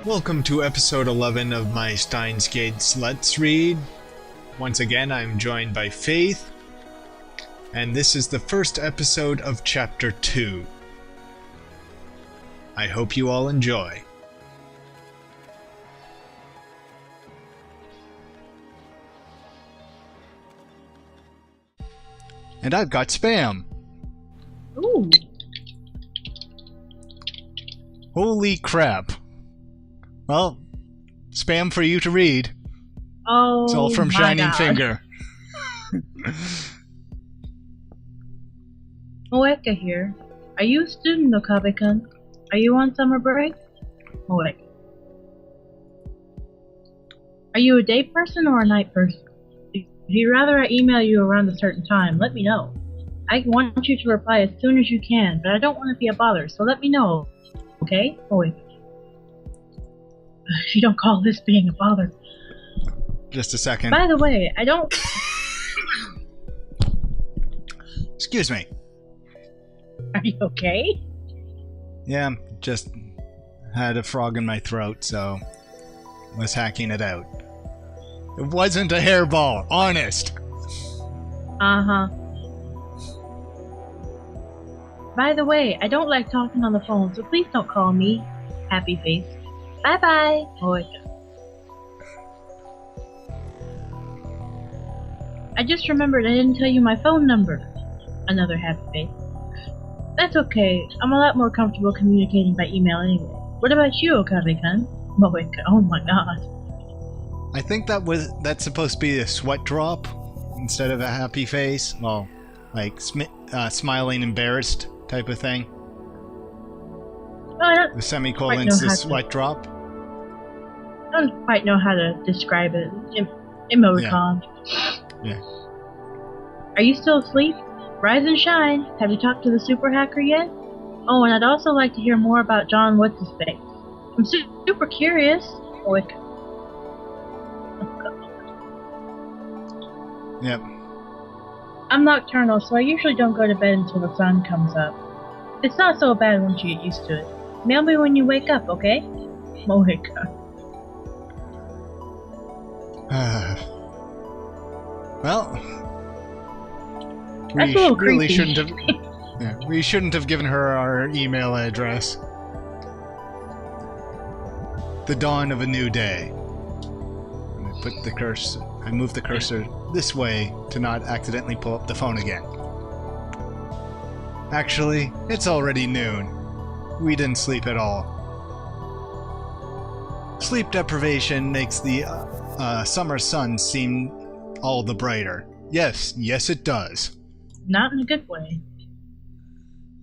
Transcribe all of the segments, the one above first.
Welcome to episode 11 of my Steins Gate Let's Read. Once again, I'm joined by Faith, and this is the first episode of Chapter 2. I hope you all enjoy. And I've got spam. Ooh. Holy crap. Well, spam for you to read. Oh, it's all from my Shining God. Finger. Moeka here. Are you a student, Okabe-kun? Are you on summer break? Moeka. Are you a day person or a night person? If you'd rather I email you around a certain time, let me know. I want you to reply as soon as you can, but I don't want to be a bother, so let me know. Okay? Moeka. If you don't call this being a bother. Just a second. By the way, I don't... Excuse me. Are you okay? Yeah, just had a frog in my throat, so was hacking it out. It wasn't a hairball, honest. Uh-huh. By the way, I don't like talking on the phone, so please don't call me. Happy face. Bye-bye. I just remembered I didn't tell you my phone number. Another happy face. That's okay. I'm a lot more comfortable communicating by email anyway. What about you, Okabe-kun? Moeka, oh my god. I think that's supposed to be a sweat drop instead of a happy face. Well, like smiling embarrassed type of thing. The semicolon's the sweat drop. I don't quite know how to describe it. Emoticon. Yeah. Are you still asleep? Rise and shine. Have you talked to the super hacker yet? Oh, and I'd also like to hear more about John What's-His-Face. I'm super curious. Yep. I'm nocturnal, so I usually don't go to bed until the sun comes up. It's not so bad once you get used to it. Mail me when you wake up, okay? Moeka. Well, That's a little really creepy. shouldn't have. Yeah, we shouldn't have given her our email address. The dawn of a new day. I move the cursor this way to not accidentally pull up the phone again. Actually, it's already noon. We didn't sleep at all. Sleep deprivation makes the summer sun seem all the brighter. Yes, it does. Not in a good way.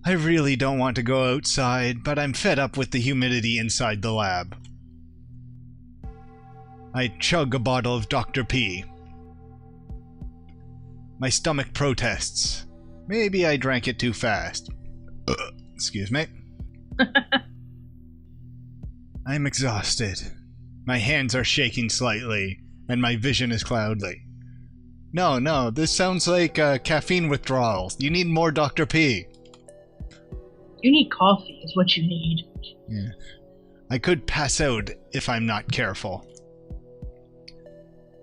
I really don't want to go outside, but I'm fed up with the humidity inside the lab. I chug a bottle of Dr. P. My stomach protests. Maybe I drank it too fast. Excuse me. I'm exhausted. My hands are shaking slightly, and my vision is cloudy. No, this sounds like caffeine withdrawals. You need more Dr. P. You need coffee is what you need. Yeah. I could pass out if I'm not careful.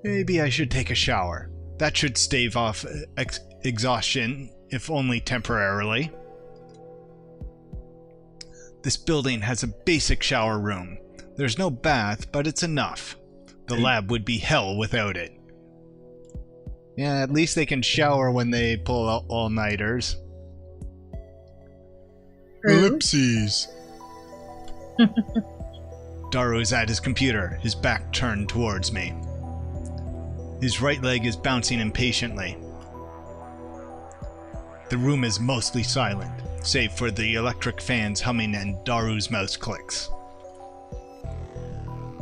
Maybe I should take a shower. That should stave off exhaustion, if only temporarily. This building has a basic shower room. There's no bath, but it's enough. The lab would be hell without it. Yeah, at least they can shower when they pull out all-nighters. Ellipses. Daru's at his computer, his back turned towards me. His right leg is bouncing impatiently. The room is mostly silent, save for the electric fans humming and Daru's mouse clicks.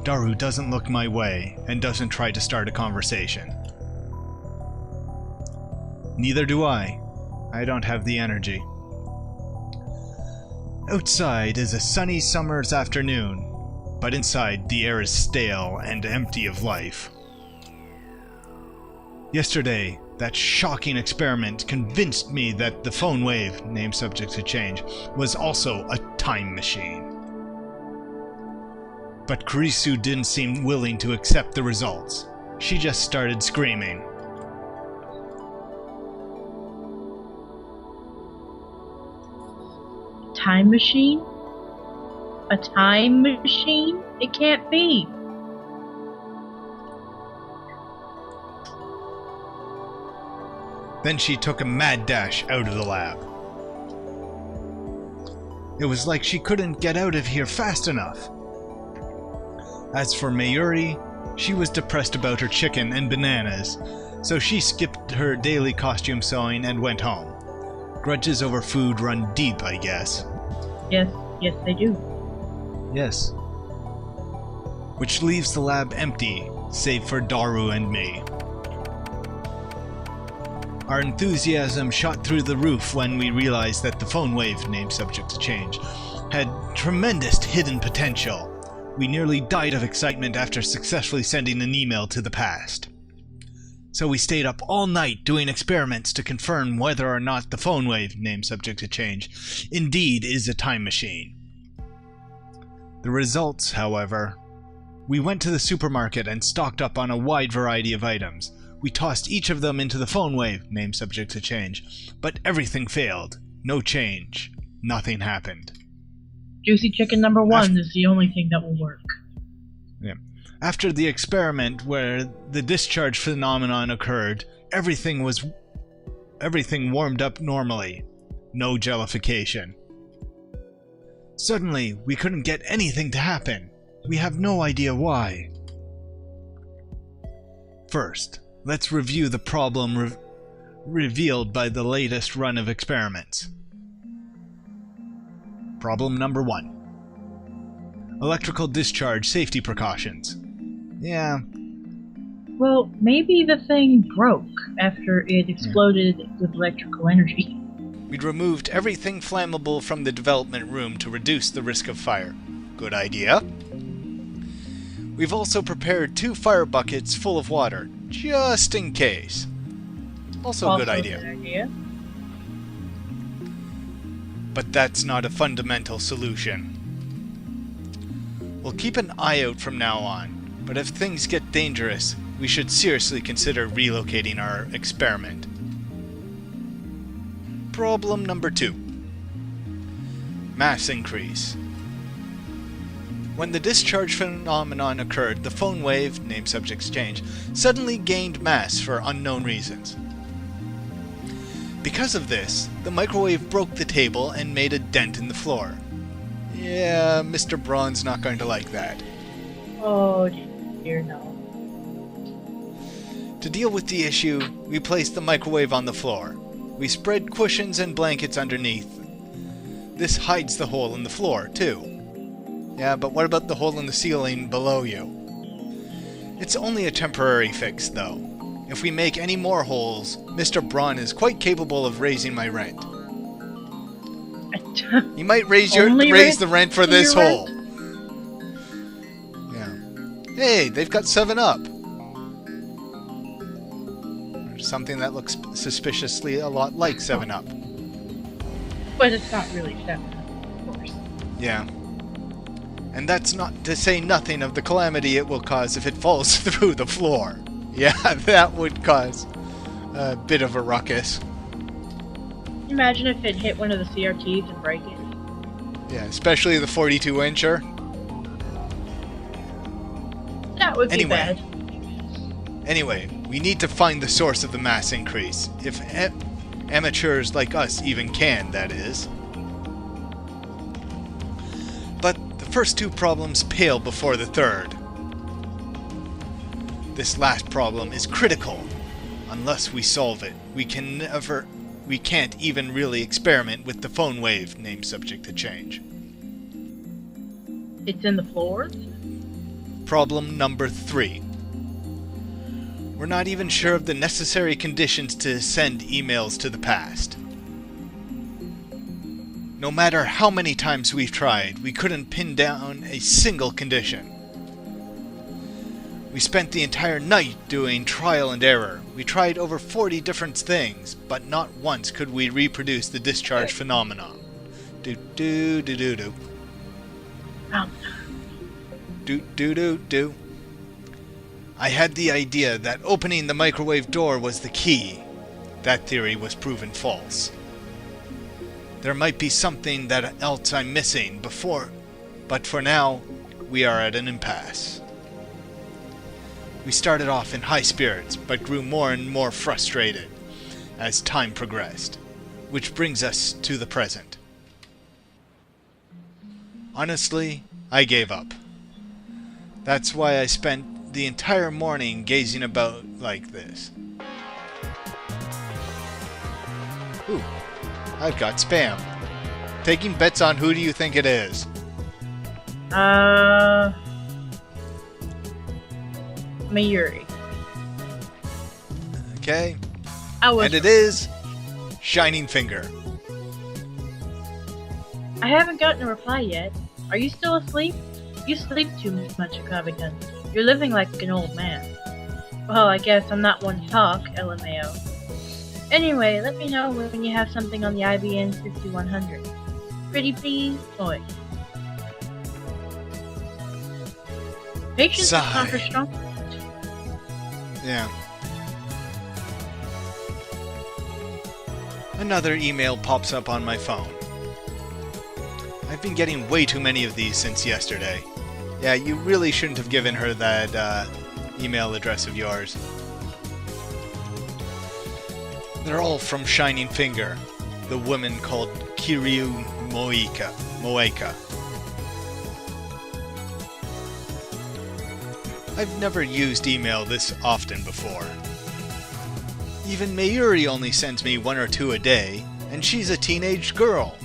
Daru doesn't look my way and doesn't try to start a conversation. Neither do I. I don't have the energy. Outside is a sunny summer's afternoon, but inside the air is stale and empty of life. Yesterday, that shocking experiment convinced me that the PhoneWave, name subject to change, was also a time machine. But Kurisu didn't seem willing to accept the results. She just started screaming. Time machine? A time machine? It can't be. Then she took a mad dash out of the lab. It was like she couldn't get out of here fast enough. As for Mayuri, she was depressed about her chicken and bananas, so she skipped her daily costume sewing and went home. Grudges over food run deep, I guess. Yes, they do. Yes. Which leaves the lab empty, save for Daru and me. Our enthusiasm shot through the roof when we realized that the PhoneWave, named subject to change, had tremendous hidden potential. We nearly died of excitement after successfully sending an email to the past. So we stayed up all night doing experiments to confirm whether or not the PhoneWave, named subject to change, indeed is a time machine. The results, however, we went to the supermarket and stocked up on a wide variety of items. We tossed each of them into the PhoneWave, named subject to change, but everything failed. No change. Nothing happened. Juicy chicken number 1 is the only thing that will work. Yeah. After the experiment where the discharge phenomenon occurred, everything warmed up normally. No jellification. Suddenly, we couldn't get anything to happen. We have no idea why. First, let's review the problem revealed by the latest run of experiments. Problem number 1. Electrical discharge safety precautions. Yeah. Well, maybe the thing broke after it exploded with electrical energy. We'd removed everything flammable from the development room to reduce the risk of fire. Good idea. We've also prepared 2 fire buckets full of water, just in case. Also a good idea. But that's not a fundamental solution. We'll keep an eye out from now on, but if things get dangerous, we should seriously consider relocating our experiment. Problem number 2. Mass increase. When the discharge phenomenon occurred, the PhoneWave, named subject change, suddenly gained mass for unknown reasons. Because of this, the microwave broke the table and made a dent in the floor. Yeah, Mr. Braun's not going to like that. Oh dear, no. To deal with the issue, we placed the microwave on the floor. We spread cushions and blankets underneath. This hides the hole in the floor, too. Yeah, but what about the hole in the ceiling below you? It's only a temporary fix, though. If we make any more holes, Mr. Braun is quite capable of raising my rent. He might raise the rent for this hole. Yeah. Hey, they've got 7-Up. Something that looks suspiciously a lot like 7-Up. But it's not really 7-Up, of course. Yeah. And that's not to say nothing of the calamity it will cause if it falls through the floor. Yeah, that would cause a bit of a ruckus. Imagine if it hit one of the CRTs and break it. Yeah, especially the 42-incher. That would be bad. Anyway, we need to find the source of the mass increase. If amateurs like us even can, that is. But the first 2 problems pale before the third. This last problem is critical. Unless we solve it, we can't even really experiment with the PhoneWave, named subject to change. It's in the floor? Problem number 3. We're not even sure of the necessary conditions to send emails to the past. No matter how many times we've tried, we couldn't pin down a single condition. We spent the entire night doing trial and error. We tried over 40 different things, but not once could we reproduce the discharge phenomenon. Do. I had the idea that opening the microwave door was the key. That theory was proven false. There might be something else I'm missing but for now, we are at an impasse. We started off in high spirits, but grew more and more frustrated as time progressed, which brings us to the present. Honestly, I gave up. That's why I spent the entire morning gazing about like this. Ooh, I've got spam. Taking bets on who do you think it is? Mayuri. Okay. And it is Shining Finger. I haven't gotten a reply yet. Are you still asleep? You sleep too much, Kavikan. You're living like an old man. Well, I guess I'm not one to talk, LMAO. Anyway, let me know when you have something on the IBN 5100. Pretty please, boy. Patience is Conquer strong. Yeah. Another email pops up on my phone. I've been getting way too many of these since yesterday. Yeah, you really shouldn't have given her that email address of yours. They're all from Shining Finger, the woman called Kiryu Moeka. I've never used email this often before. Even Mayuri only sends me 1 or 2 a day, and she's a teenage girl.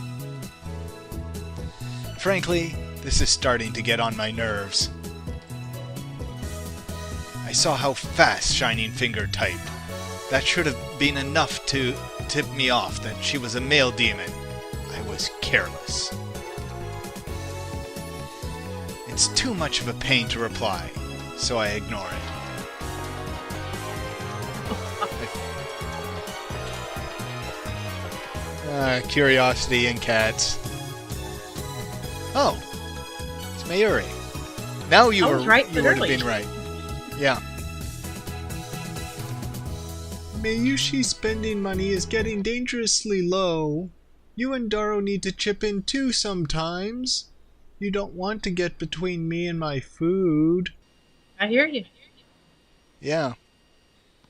Frankly, this is starting to get on my nerves. I saw how fast Shining Finger typed. That should have been enough to tip me off that she was a male demon. I was careless. It's too much of a pain to reply, so I ignore it. Curiosity and cats. Oh, it's Mayuri. Now you would have been right. Yeah. Mayushi's spending money is getting dangerously low. You and Daro need to chip in too sometimes. You don't want to get between me and my food. I hear you. Yeah.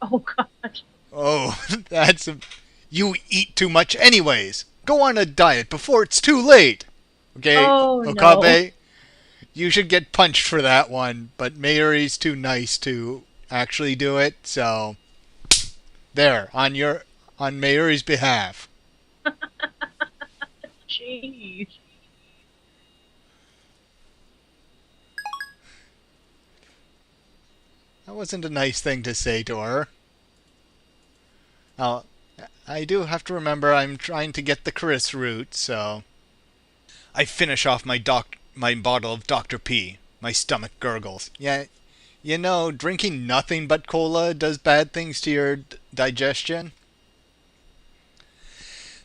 Oh, God. Oh, you eat too much anyways. Go on a diet before it's too late. Okay, oh, Okabe? No. You should get punched for that one, but Mayuri's too nice to actually do it, so... There, on Mayuri's behalf. Jeez. That wasn't a nice thing to say to her. I do have to remember I'm trying to get the Chris route, so... I finish off my bottle of Dr. P. My stomach gurgles. Yeah, you know, drinking nothing but cola does bad things to your digestion.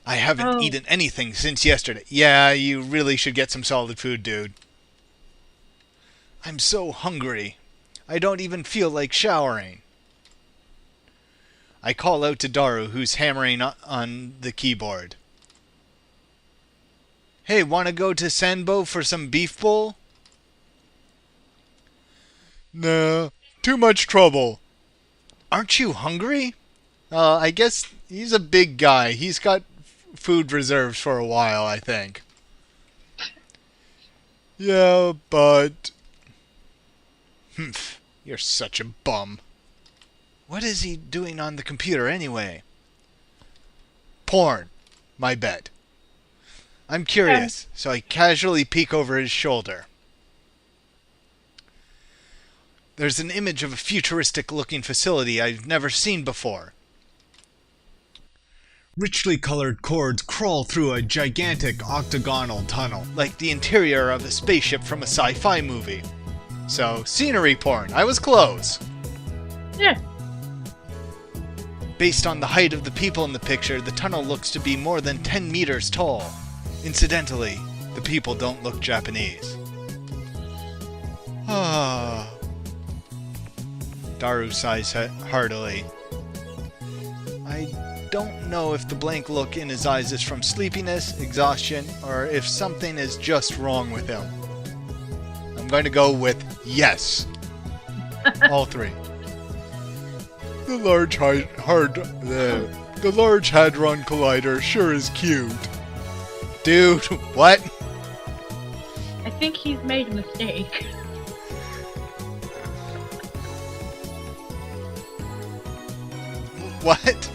I haven't eaten anything since yesterday. Yeah, you really should get some solid food, dude. I'm so hungry. I don't even feel like showering. I call out to Daru, who's hammering on the keyboard. Hey, wanna go to Sanbo for some beef bowl? Nah, too much trouble. Aren't you hungry? I guess he's a big guy. He's got food reserves for a while, I think. Yeah, but... Humph, you're such a bum. What is he doing on the computer anyway? Porn, my bet. I'm curious, so I casually peek over his shoulder. There's an image of a futuristic-looking facility I've never seen before. Richly colored cords crawl through a gigantic octagonal tunnel, like the interior of a spaceship from a sci-fi movie. So, scenery porn. I was close. Yeah. Based on the height of the people in the picture, the tunnel looks to be more than 10 meters tall. Incidentally, the people don't look Japanese. Ah. Daru sighs heartily. I don't know if the blank look in his eyes is from sleepiness, exhaustion, or if something is just wrong with him. I'm going to go with yes. All three. The Large Hadron Collider sure is cute. Dude, what? I think he's made a mistake. What?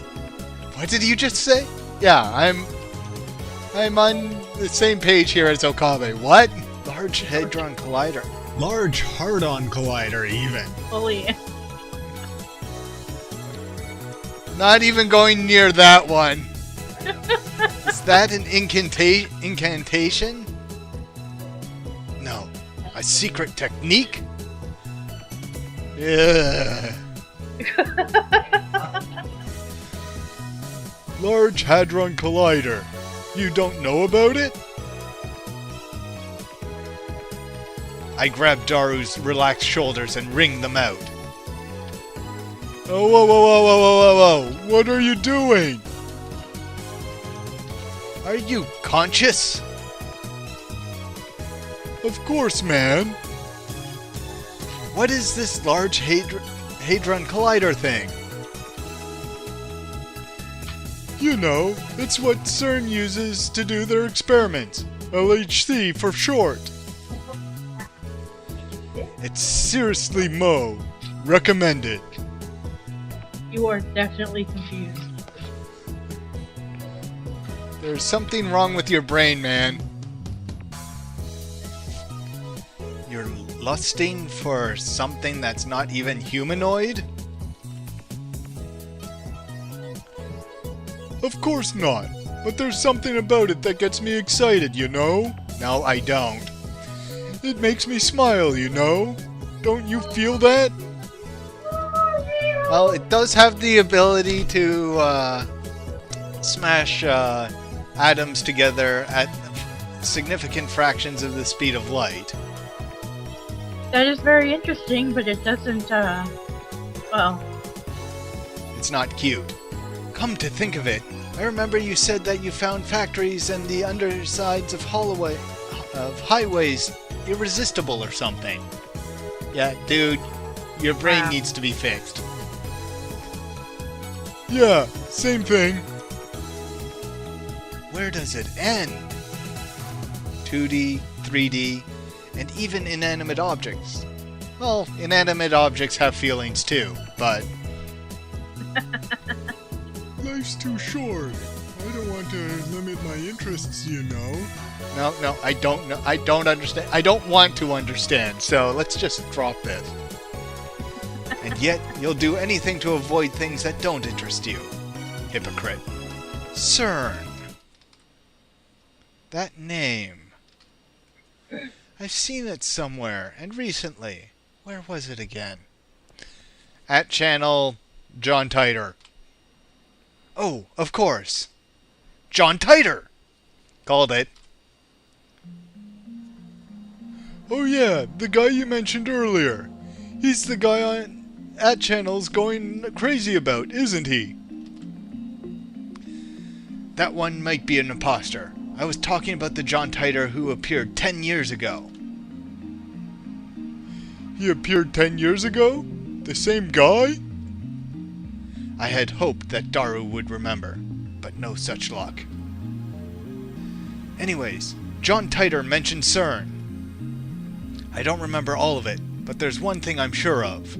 What did you just say? Yeah, I'm on the same page here as Okabe. What? Large Hadron Collider. Large Hard-On Collider, even. Oh yeah. Not even going near that one. Is that an incantation? No. A secret technique? Yeah. Large Hadron Collider. You don't know about it? I grab Daru's relaxed shoulders and wring them out. Oh, whoa, whoa, whoa, whoa, whoa, whoa, whoa. What are you doing? Are you conscious? Of course, man. What is this Large Hadron Collider thing? You know, it's what CERN uses to do their experiments. LHC for short. It's seriously Mo. Recommend it. You are definitely confused. There's something wrong with your brain, man. You're lusting for something that's not even humanoid? Of course not. But there's something about it that gets me excited, you know? No, I don't. It makes me smile, you know? Don't you feel that? Well, it does have the ability to smash atoms together at significant fractions of the speed of light. That is very interesting, but it doesn't, well... It's not cute. Come to think of it, I remember you said that you found factories and the undersides of highways irresistible or something. Yeah, dude, your brain needs to be fixed. Yeah, same thing. Where does it end? 2D, 3D, and even inanimate objects. Well, inanimate objects have feelings too, but... Life's too short. I don't want to limit my interests, you know. No, I don't know. I don't understand. I don't want to understand, so let's just drop this. And yet, you'll do anything to avoid things that don't interest you. Hypocrite. CERN. That name. I've seen it somewhere, and recently. Where was it again? At channel John Titer. Oh, of course. John Titer! Called it. Oh yeah, the guy you mentioned earlier. He's the guy on at channel's going crazy about, isn't he? That one might be an imposter. I was talking about the John Titer who appeared 10 years ago. He appeared 10 years ago? The same guy? I had hoped that Daru would remember, but no such luck. Anyways, John Titer mentioned CERN. I don't remember all of it, but there's one thing I'm sure of.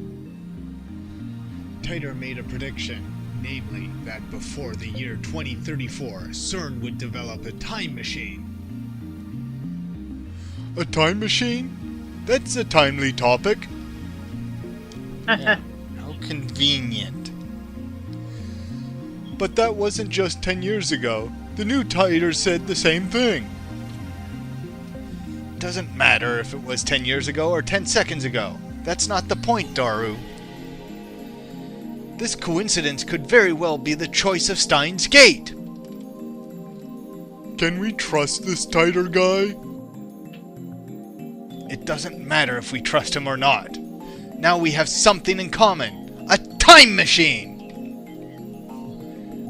Titer made a prediction, namely that before the year 2034, CERN would develop a time machine. A time machine? That's a timely topic. Yeah, how convenient. But that wasn't just 10 years ago. The new Titer said the same thing. Doesn't matter if it was 10 years ago or 10 seconds ago. That's not the point, Daru. This coincidence could very well be the choice of Steins Gate. Can we trust this Titer guy? It doesn't matter if we trust him or not. Now we have something in common. A time machine!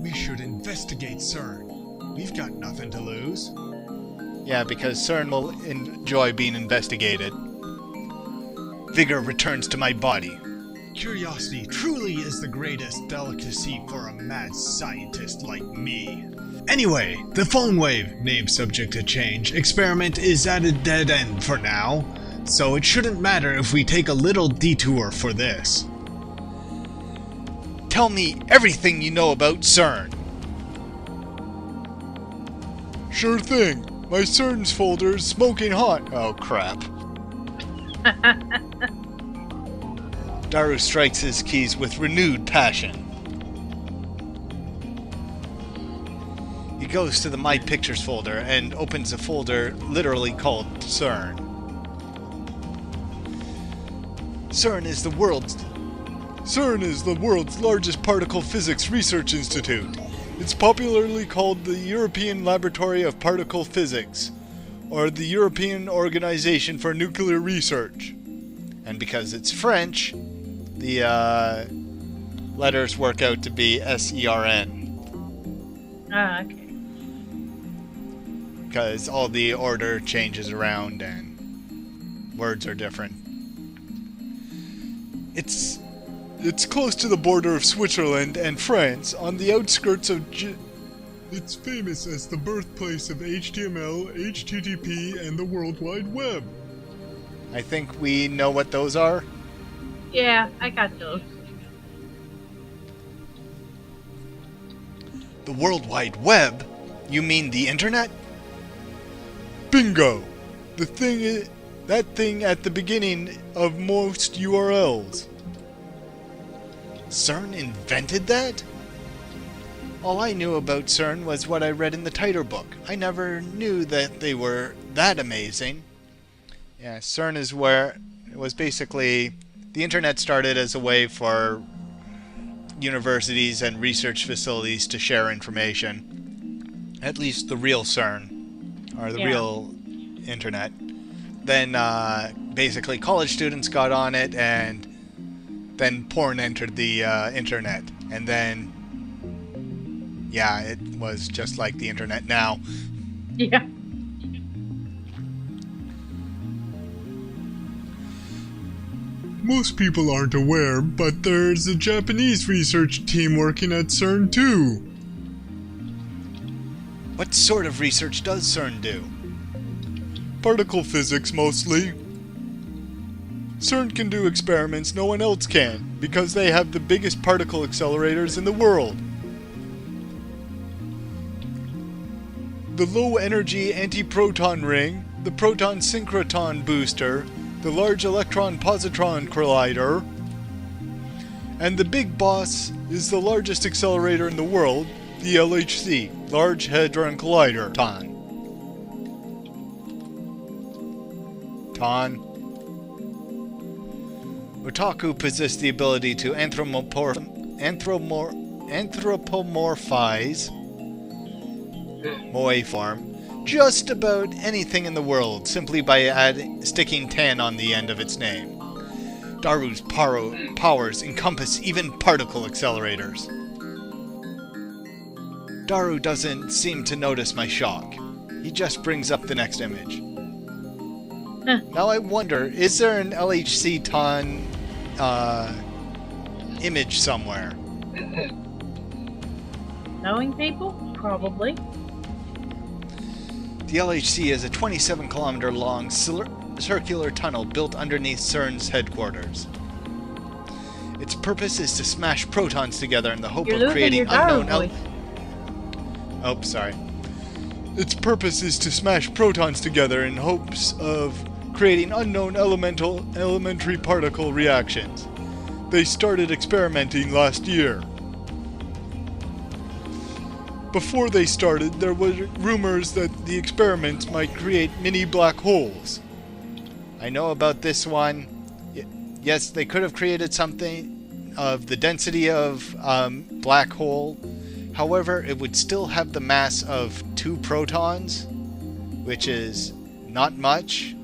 We should investigate CERN. We've got nothing to lose. Yeah, because CERN will enjoy being investigated. Vigor returns to my body. Curiosity truly is the greatest delicacy for a mad scientist like me. Anyway, the PhoneWave, name subject to change, experiment is at a dead end for now, so it shouldn't matter if we take a little detour for this. Tell me everything you know about CERN. Sure thing. My CERN's folder's smoking hot. Oh, crap. Daru strikes his keys with renewed passion. He goes to the My Pictures folder and opens a folder literally called CERN. CERN is the world's largest particle physics research institute. It's popularly called the European Laboratory of Particle Physics, or the European Organization for Nuclear Research. And because it's French, the letters work out to be SERN. Ah, okay. Because all the order changes around and words are different. It's close to the border of Switzerland and France, on the outskirts of It's famous as the birthplace of HTML, HTTP, and the World Wide Web. I think we know what those are. Yeah, I got those. The World Wide Web? You mean the internet? Bingo! That thing at the beginning of most URLs. CERN invented that? All I knew about CERN was what I read in the title book. I never knew that they were that amazing. Yeah, CERN is where it was basically... The internet started as a way for universities and research facilities to share information. At least the real CERN, or the real internet. Then basically college students got on it, and then porn entered the internet. And then, yeah, it was just like the internet now. Yeah. Most people aren't aware, but there's a Japanese research team working at CERN too. What sort of research does CERN do? Particle physics, mostly. CERN can do experiments no one else can, because they have the biggest particle accelerators in the world. The low-energy antiproton ring, the proton synchrotron booster, the Large Electron Positron Collider, and the big boss is the largest accelerator in the world, the LHC, Large Hadron Collider. Otaku possess the ability to anthropomorphize Moe form just about anything in the world simply by sticking 10 on the end of its name. Daru's powers encompass even particle accelerators. Daru doesn't seem to notice my shock. He just brings up the next image. Now I wonder, is there an LHC ton image somewhere? Knowing people? Probably. The LHC is a 27-kilometer long circular tunnel built underneath CERN's headquarters. Its purpose is to smash protons together in the hope of creating unknown Its purpose is to smash protons together in hopes of creating unknown elementary particle reactions. They started experimenting last year. Before they started, there were rumors that the experiments might create mini black holes. I know about this one. Yes, they could have created something of the density of black hole. However, it would still have the mass of 2 protons, which is not much.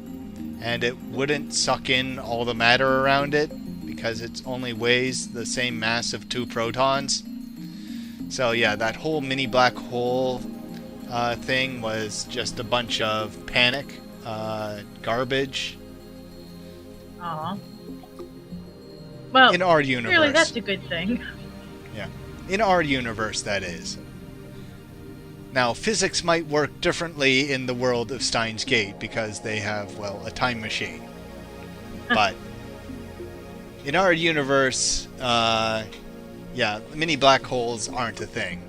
and it wouldn't suck in all the matter around it because it only weighs the same mass of 2 protons. So yeah, that whole mini black hole thing was just a bunch of panic, garbage. Aw. Well, in our universe. clearly that's a good thing. Yeah. In our universe, that is. Now, physics might work differently in the world of Steins Gate because they have, well, a time machine. But in our universe, yeah, mini black holes aren't a thing.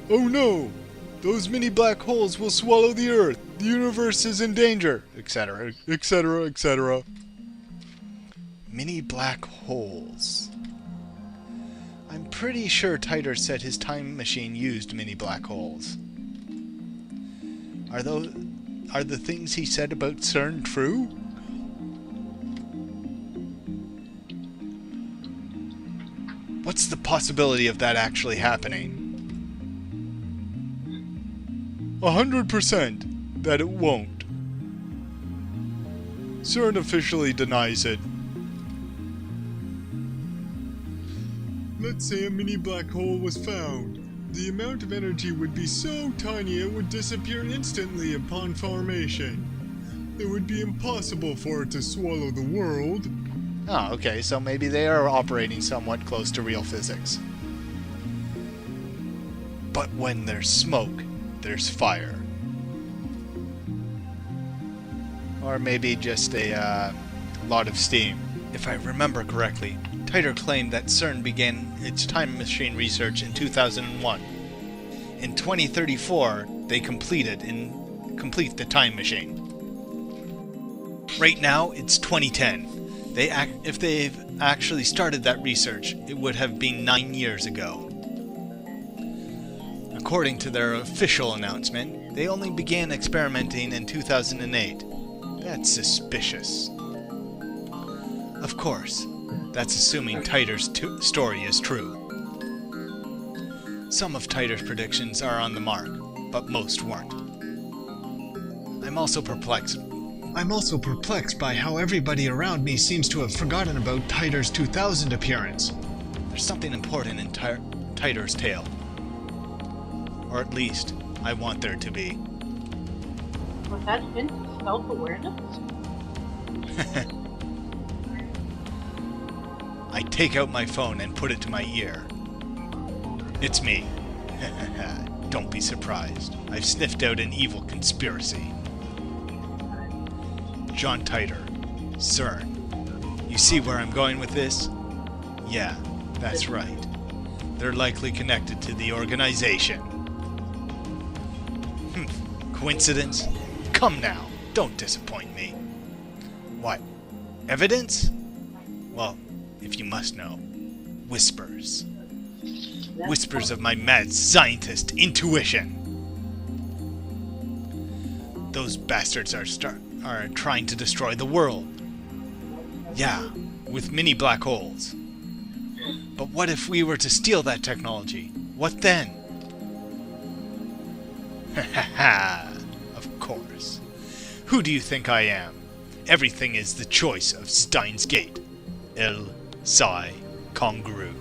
Oh no! Those mini black holes will swallow the Earth! The universe is in danger! Etc., etc., etc. Mini black holes. I'm pretty sure Titer said his time machine used mini black holes. Are the things he said about CERN true? What's the possibility of that actually happening? 100% that it won't. CERN officially denies it. Let's say a mini black hole was found. The amount of energy would be so tiny it would disappear instantly upon formation. It would be impossible for it to swallow the world. Oh, okay, so maybe they are operating somewhat close to real physics. But when there's smoke, there's fire. Or maybe just a lot of steam. If I remember correctly, Titer claimed that CERN began its time machine research in 2001. In 2034, they complete the time machine. Right now, it's 2010. If they've actually started that research, it would have been 9 years ago. According to their official announcement, they only began experimenting in 2008. That's suspicious. Of course, that's assuming Titer's story is true. Some of Titer's predictions are on the mark, but most weren't. I'm also perplexed by how everybody around me seems to have forgotten about Titer's 2000 appearance. There's something important in Titer's tale. Or at least, I want there to be. Was that hint self-awareness? I take out my phone and put it to my ear. It's me. Don't be surprised. I've sniffed out an evil conspiracy. John Titer, CERN. You see where I'm going with this? Yeah, that's right. They're likely connected to the organization. Coincidence? Come now, don't disappoint me. What? Evidence? Well, if you must know, whispers. Whispers of my mad scientist intuition. Those bastards are trying to destroy the world. Yeah, with mini black holes. But what if we were to steal that technology? What then? Ha, of course. Who do you think I am? Everything is the choice of Steins Gate. Psy Kongroo.